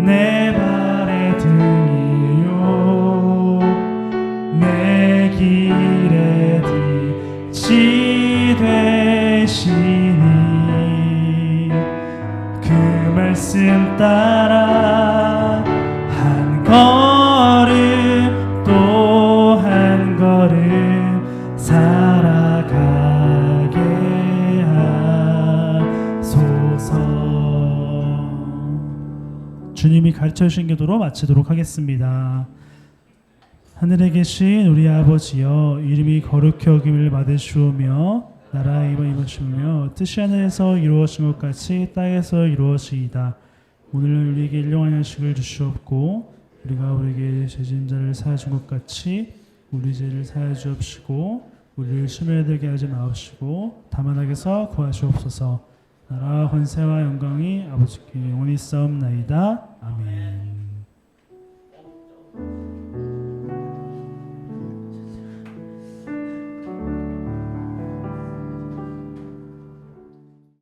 내 발의 등이요 내 길의 빛이 되시니 그 말씀 따라 한 걸음 또 한 걸음 살아가게 하소서. 주님이 가르쳐 주신 기도로 마치도록 하겠습니다. 하늘에 계신 우리 아버지여, 이름이 거룩히 여김을 받으시오며 나라의 임하시오며 뜻이 하늘에서 이루어진 것 같이 땅에서 이루어지이다. 오늘 우리에게 일용할 양식을 주시옵고 우리가 우리에게 죄진 자를 사하여 준 것 같이 우리 죄를 사하여 주옵시고 우리를 시험에 들게 하지 마옵시고 다만 악에서 구하시옵소서. 나라와 권세와 영광이 아버지께 영원히 있사옵나이다.